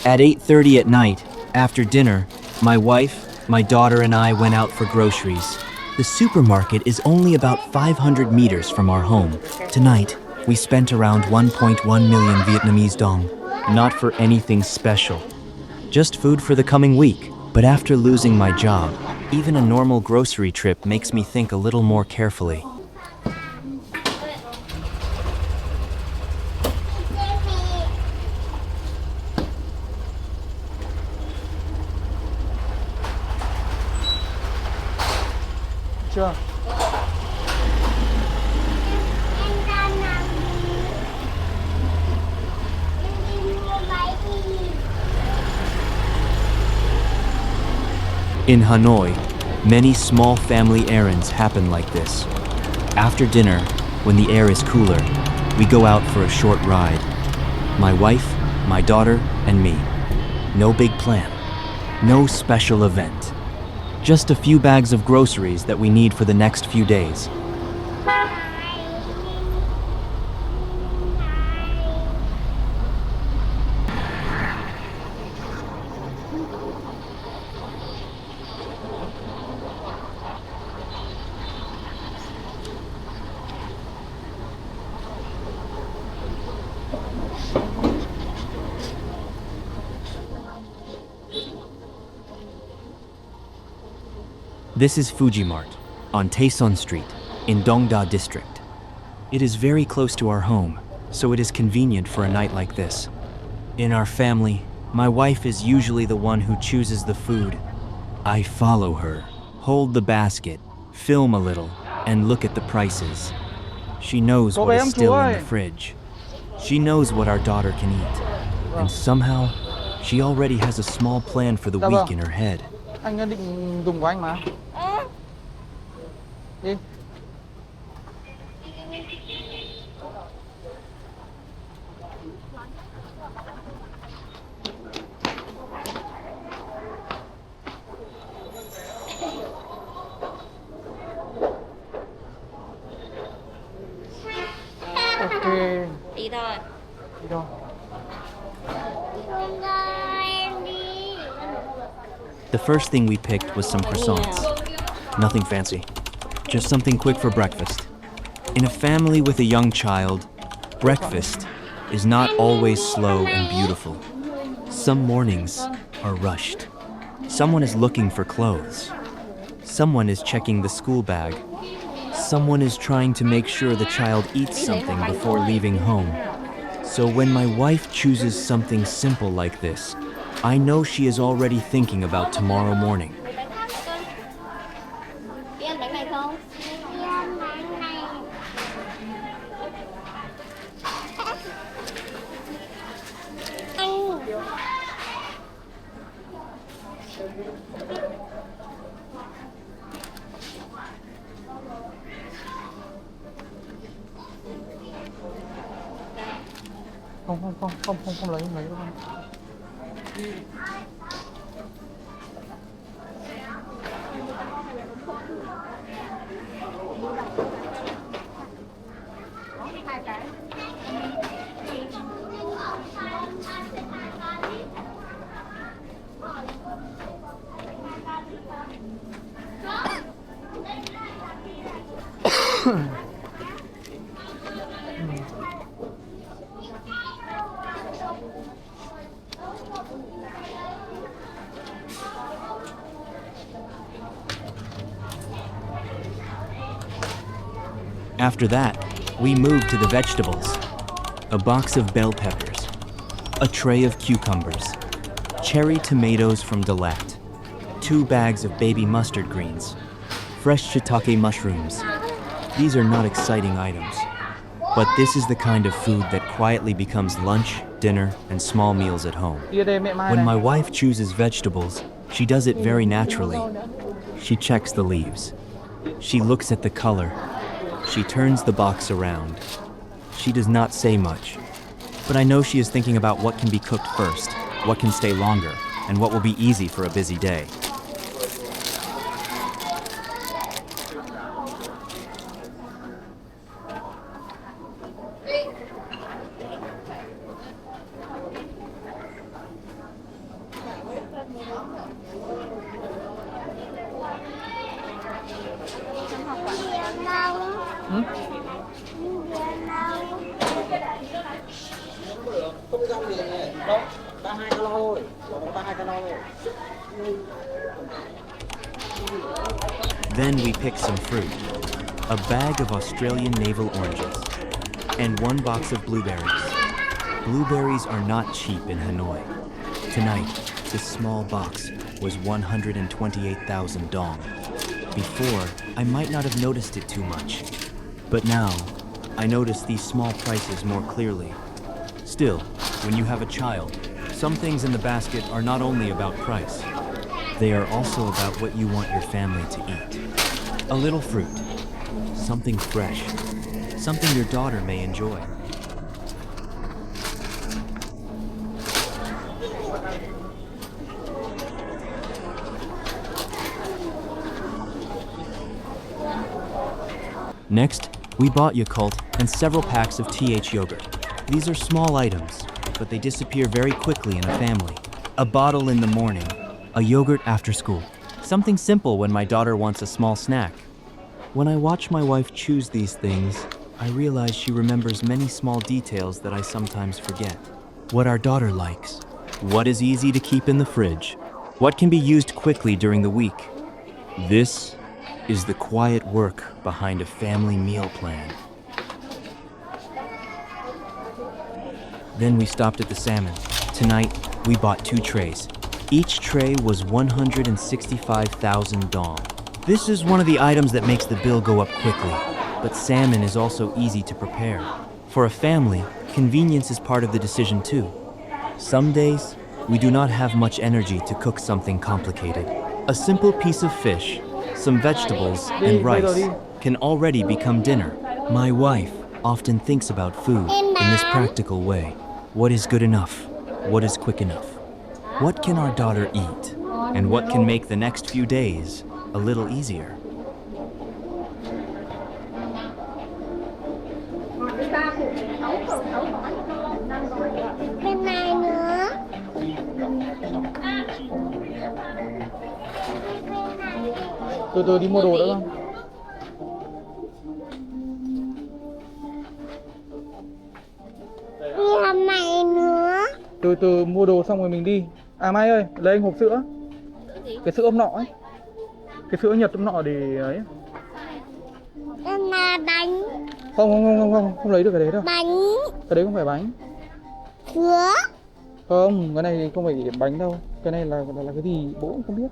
At 8:30 at night, after dinner, my wife, my daughter and I went out for groceries. The supermarket is only about 500 meters from our home. Tonight, we spent around 1.1 million Vietnamese dong. Not for anything special, just food for the coming week. But after losing my job, even a normal grocery trip makes me think a little more carefully. Chưa? In Hanoi, many small family errands happen like this. After dinner, when the air is cooler, we go out for a short ride. My wife, my daughter, and me. No big plan. No special event. Just a few bags of groceries that we need for the next few days. This is Fujimart, on Taeson Street, in Dongda District. It is very close to our home, so it is convenient for a night like this. In our family, my wife is usually the one who chooses the food. I follow her, hold the basket, film a little, and look at the prices. She knows what is still in the fridge. She knows what our daughter can eat. And somehow, she already has a small plan for the week in her head. Anh định dùng của anh mà. Đi. Ok. Đi thôi. Đi thôi. The first thing we picked was some croissants. Nothing fancy, just something quick for breakfast. In a family with a young child, breakfast is not always slow and beautiful. Some mornings are rushed. Someone is looking for clothes. Someone is checking the school bag. Someone is trying to make sure the child eats something before leaving home. So when my wife chooses something simple like this, I know she is already thinking about tomorrow morning. Không lấy đâu. After that, we moved to the vegetables. A box of bell peppers, a tray of cucumbers, cherry tomatoes from Dalat, 2 bags of baby mustard greens, fresh shiitake mushrooms. These are not exciting items, but this is the kind of food that quietly becomes lunch, dinner, and small meals at home. When my wife chooses vegetables, she does it very naturally. She checks the leaves. She looks at the color. She turns the box around. She does not say much, but I know she is thinking about what can be cooked first, what can stay longer, and what will be easy for a busy day. Ừ? Then we picked some fruit, a bag of Australian navel oranges, and one box of blueberries. Blueberries are not cheap in Hanoi. Tonight, this small box was 128,000 dong. Before, I might not have noticed it too much, but now, I notice these small prices more clearly. Still, when you have a child, some things in the basket are not only about price. They are also about what you want your family to eat. A little fruit, something fresh, something your daughter may enjoy. Next, we bought Yakult and several packs of TH yogurt. These are small items, but they disappear very quickly in a family. A bottle in the morning, a yogurt after school. Something simple when my daughter wants a small snack. When I watch my wife choose these things, I realize she remembers many small details that I sometimes forget. What our daughter likes, what is easy to keep in the fridge, what can be used quickly during the week. This is the quiet work behind a family meal plan. Then we stopped at the salmon. Tonight, we bought 2 trays. Each tray was 165,000 dong. This is one of the items that makes the bill go up quickly, but salmon is also easy to prepare. For a family, convenience is part of the decision too. Some days, we do not have much energy to cook something complicated. A simple piece of fish, some vegetables, and rice can already become dinner. My wife often thinks about food in this practical way. What is good enough? What is quick enough? What can our daughter eat? And what can make the next few days a little easier? Bên này nữa. Từ từ đi mua đồ đã không? Đi hôm này nữa. Từ từ mua đồ xong rồi mình đi. À Mai ơi, lấy anh hộp sữa. Cái sữa ôm nọ ấy. Cái sữa Nhật ôm nọ để ấy. Đây là bánh. Không lấy được cái đấy đâu. Bánh. Cái đấy không phải bánh. Sữa. Không, cái này không phải bánh đâu. Cái này là cái gì bố cũng không biết.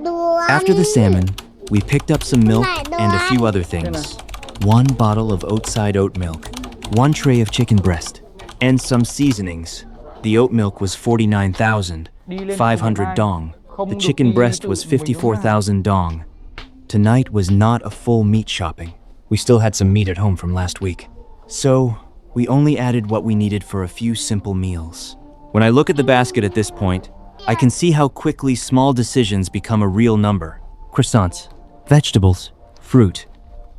Đồ ăn. After the salmon, we picked up some milk and a few other things. One bottle of oat-side oat milk, one tray of chicken breast, and some seasonings. The oat milk was 49,500 dong. The chicken breast was 54,000 dong. Tonight was not a full meat shopping. We still had some meat at home from last week. So, we only added what we needed for a few simple meals. When I look at the basket at this point, I can see how quickly small decisions become a real number. Croissants, vegetables, fruit,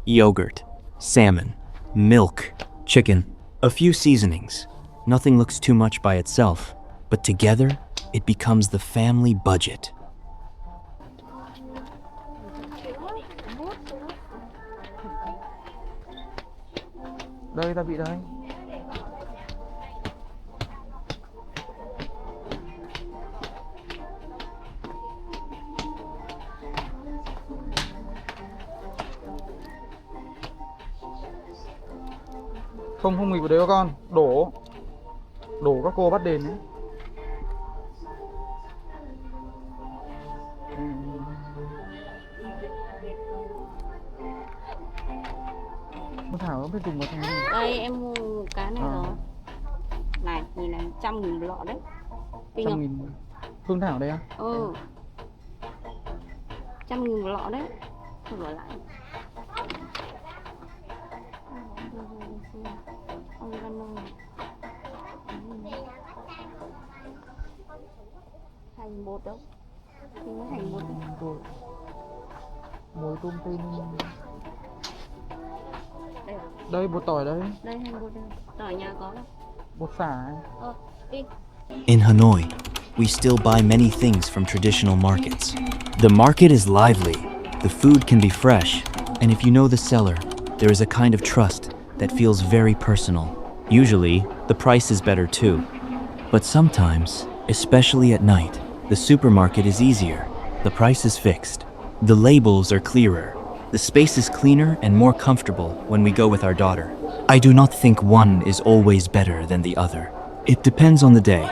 yogurt, salmon, milk, chicken, a few seasonings. Nothing looks too much by itself, but together, it becomes the family budget. Đây, ta bị đây. Không nghịch vào đấy con. Đổ các cô bắt đền ấy. Con Thảo không biết dùng vào thằng gì. Đây em mua cái này rồi. Này, nhìn này 100.000 một lọ đấy. Kinh không? 100.000. Phương Thảo đây á? 100.000 một lọ đấy. Không đổi lại. Hành bột đâu? Thì mới hành bột. Mồi tôm tên. Đây à? Đây bột tỏi đây. Đây hành bột đây. Tỏi nhà có đâu? Bột xả. Đi. In Hanoi, we still buy many things from traditional markets. The market is lively, The food can be fresh, and if you know the seller, there is a kind of trust that feels very personal. Usually, the price is better too. But sometimes, especially at night, the supermarket is easier. The price is fixed. The labels are clearer. The space is cleaner and more comfortable when we go with our daughter. I do not think one is always better than the other. It depends on the day.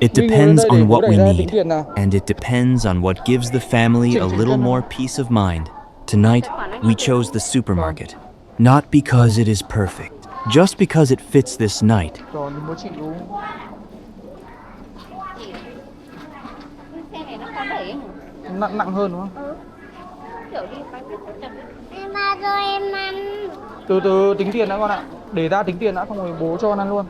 It depends on what we need, and it depends on what gives the family a little more peace of mind. Tonight, we chose the supermarket. Not because it is perfect, just because it fits this night. Rồi mình mới chịu. Xe này nó có đẩy không? Nặng hơn đúng không? Kiểu đi bánh chậm. Em ba rồi em ăn. Từ từ tính tiền đã con ạ. Để ra tính tiền đã, xong rồi bố cho ăn luôn.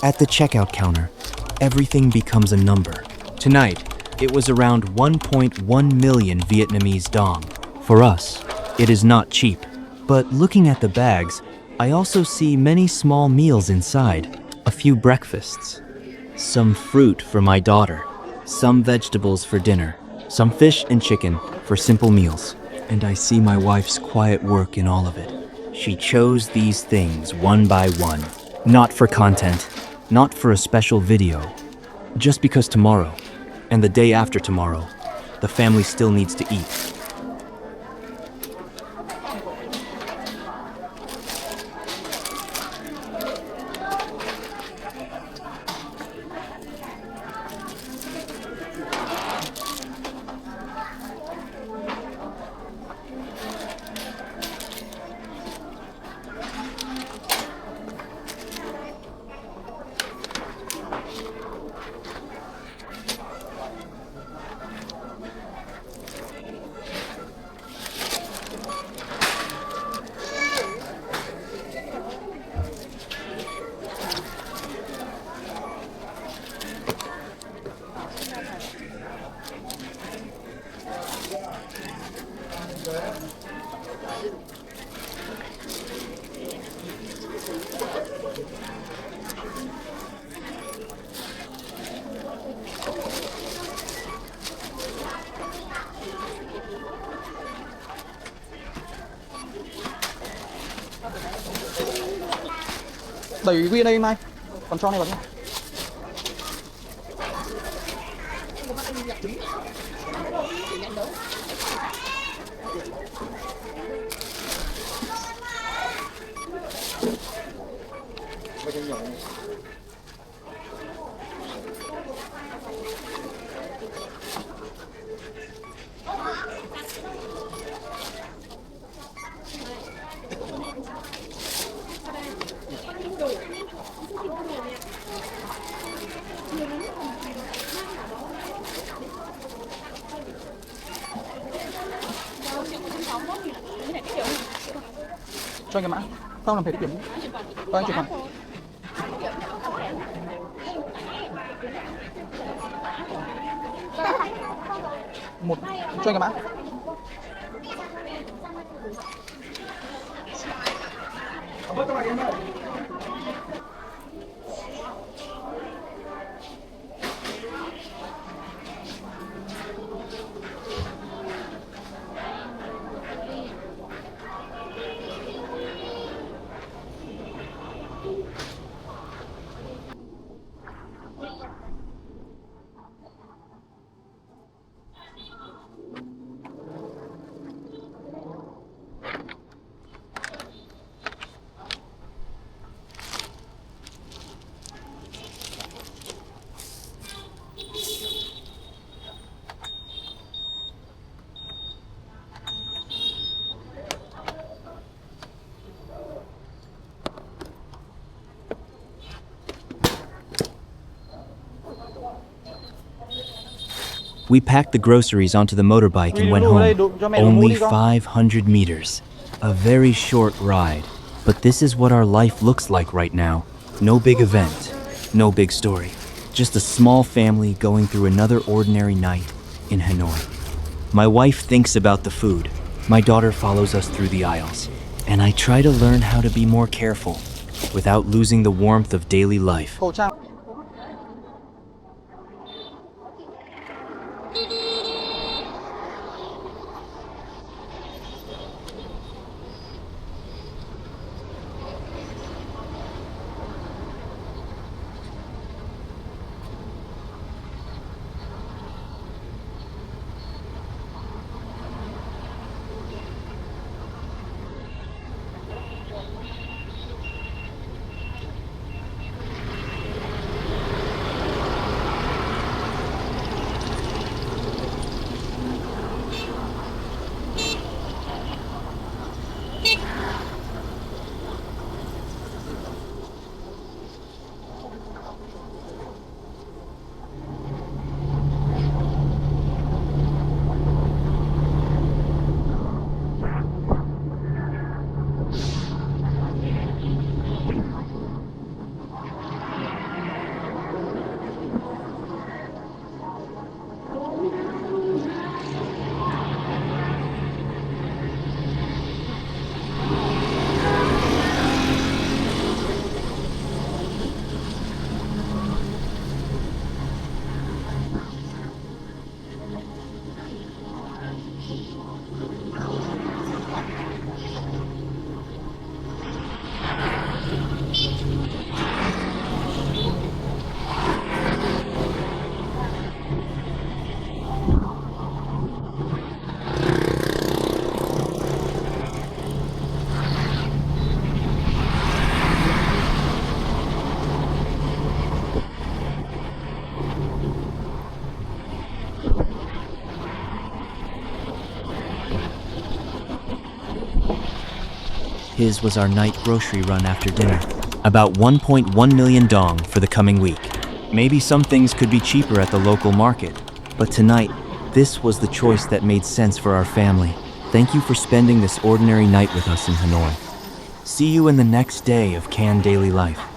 At the checkout counter, everything becomes a number. Tonight, it was around 1.1 million Vietnamese dong. For us, it is not cheap. But looking at the bags, I also see many small meals inside. A few breakfasts, some fruit for my daughter, some vegetables for dinner, some fish and chicken for simple meals. And I see my wife's quiet work in all of it. She chose these things one by one, not for content, not for a special video, just because tomorrow, and the day after tomorrow, the family still needs to eat. Đẩy viên đây Mai. Còn cho này vào nhé. Cho anh cái mã. Không làm phải điểm. Cho anh chụp ảnh. Một. Cho anh cái mã. We packed the groceries onto the motorbike and went home. Only 500 meters. A very short ride. But this is what our life looks like right now. No big event, no big story. Just a small family going through another ordinary night in Hanoi. My wife thinks about the food. My daughter follows us through the aisles. And I try to learn how to be more careful. without losing the warmth of daily life. Khẩu trang. His was our night grocery run after dinner. About 1.1 million dong for the coming week. Maybe some things could be cheaper at the local market, but tonight, this was the choice that made sense for our family. Thank you for spending this ordinary night with us in Hanoi. See you in the next day of Can Daily Life.